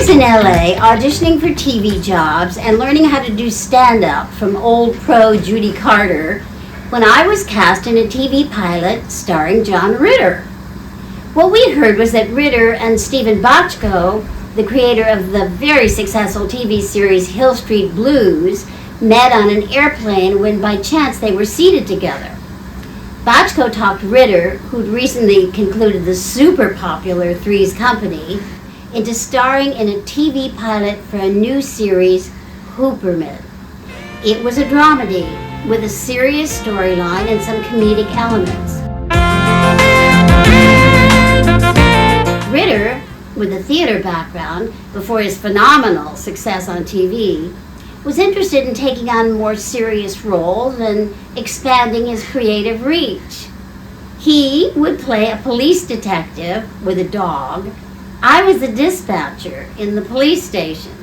was in LA auditioning for TV jobs and learning how to do stand-up from old pro Judy Carter when I was cast in a TV pilot starring John Ritter. What we'd heard was that Ritter and Stephen Bochco, the creator of the very successful TV series Hill Street Blues, met on an airplane when by chance they were seated together. Bochco talked Ritter, who'd recently concluded the super popular Three's Company, into starring in a TV pilot for a new series, Hooperman. It was a dramedy with a serious storyline and some comedic elements. Ritter, with a theater background before his phenomenal success on TV, was interested in taking on more serious roles and expanding his creative reach. He would play a police detective with a dog. I was the dispatcher in the police station.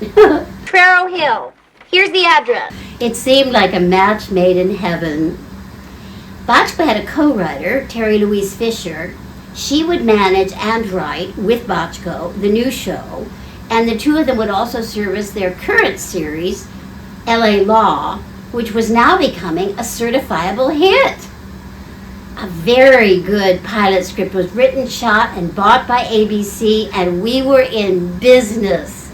Trero Hill. Here's the address. It seemed like a match made in heaven. Bochco had a co-writer, Terry Louise Fisher. She would manage and write, with Bochco, the new show, and the two of them would also service their current series, LA Law, which was now becoming a certifiable hit. A very good pilot script was written, shot, and bought by ABC, and we were in business.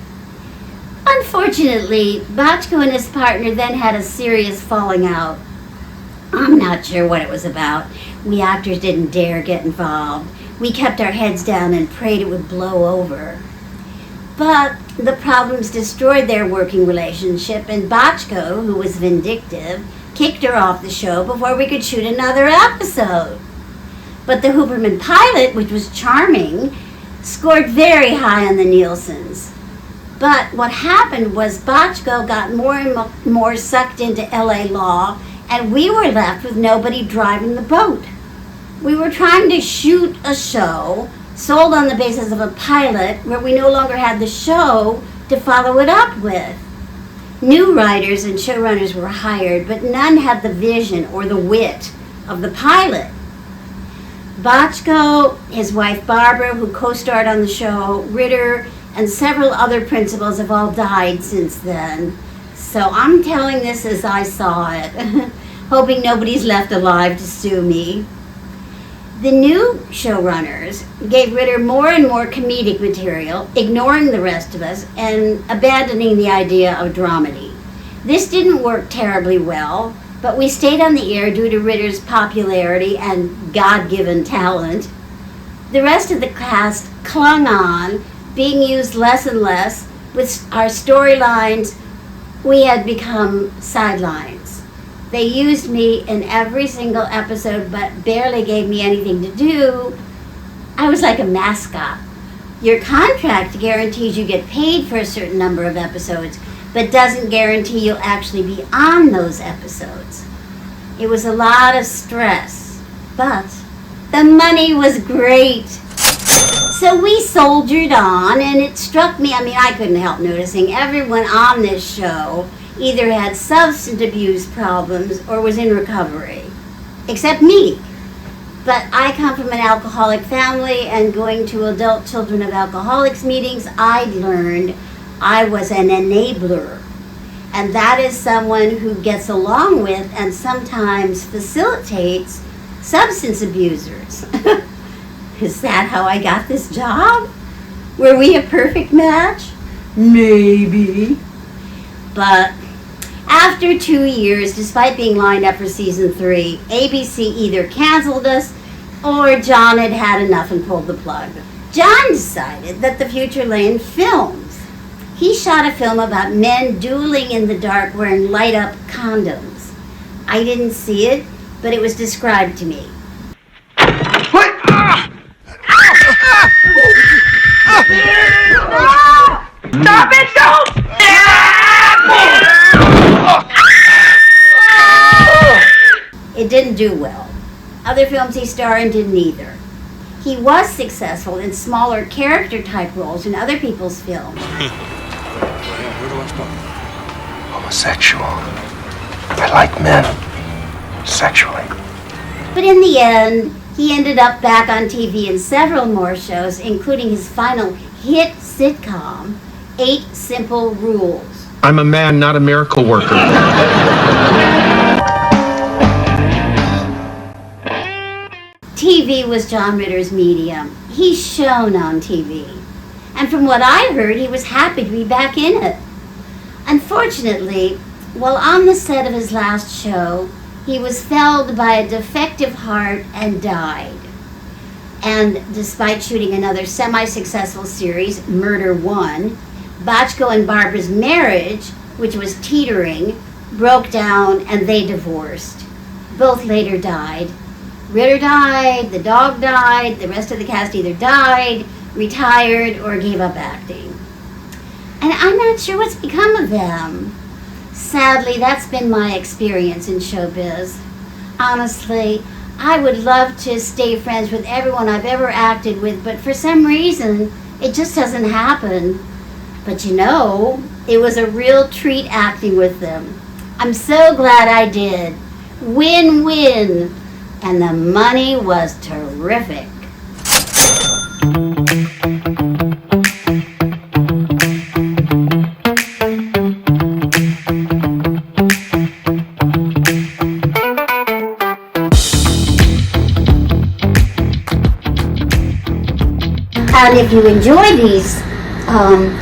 Unfortunately, Bochco and his partner then had a serious falling out. I'm not sure what it was about. We actors didn't dare get involved. We kept our heads down and prayed it would blow over. But the problems destroyed their working relationship, and Bochco, who was vindictive, kicked her off the show before we could shoot another episode. But the Hooperman pilot, which was charming, scored very high on the Nielsen's. But what happened was Bochco got more and more sucked into LA Law, and we were left with nobody driving the boat. We were trying to shoot a show sold on the basis of a pilot where we no longer had the show to follow it up with. New writers and showrunners were hired, but none had the vision or the wit of the pilot. Bochco, his wife Barbara, who co-starred on the show, Ritter, and several other principals have all died since then. So I'm telling this as I saw it, hoping nobody's left alive to sue me. The new showrunners gave Ritter more and more comedic material, ignoring the rest of us and abandoning the idea of dramedy. This didn't work terribly well, but we stayed on the air due to Ritter's popularity and God-given talent. The rest of the cast clung on, being used less and less. With our storylines, we had become sidelines. They used me in every single episode, but barely gave me anything to do. I was like a mascot. Your contract guarantees you get paid for a certain number of episodes, but doesn't guarantee you'll actually be on those episodes. It was a lot of stress, but the money was great. So we soldiered on, and it struck me, I couldn't help noticing everyone on this show either had substance abuse problems or was in recovery, except me. But I come from an alcoholic family, and going to adult children of alcoholics meetings, I learned I was an enabler. And that is someone who gets along with and sometimes facilitates substance abusers. Is that how I got this job? Were we a perfect match? Maybe. But after 2 years, despite being lined up for season 3, ABC either canceled us or John had had enough and pulled the plug. John decided that the future lay in films. He shot a film about men dueling in the dark wearing light-up condoms. I didn't see it, but it was described to me. Stop it! Don't! It didn't do well. Other films he starred in didn't either. He was successful in smaller character-type roles in other people's films. Homosexual. I like men. Sexually. But in the end, he ended up back on TV in several more shows, including his final hit sitcom, 8 simple rules. I'm a man, not a miracle worker. TV was John Ritter's medium. He shone on TV. And from what I heard, he was happy to be back in it. Unfortunately, while on the set of his last show, he was felled by a defective heart and died. And despite shooting another semi-successful series, Murder 1, Botchko and Barbara's marriage, which was teetering, broke down and they divorced. Both later died. Ritter died, the dog died, the rest of the cast either died, retired, or gave up acting. And I'm not sure what's become of them. Sadly, that's been my experience in showbiz. Honestly, I would love to stay friends with everyone I've ever acted with, but for some reason, it just doesn't happen. But you know, it was a real treat acting with them. I'm so glad I did. Win-win. And the money was terrific. And if you enjoy these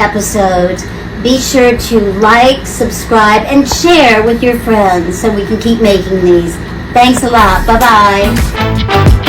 episodes, be sure to like, subscribe, and share with your friends so we can keep making these. Thanks a lot. Bye-bye.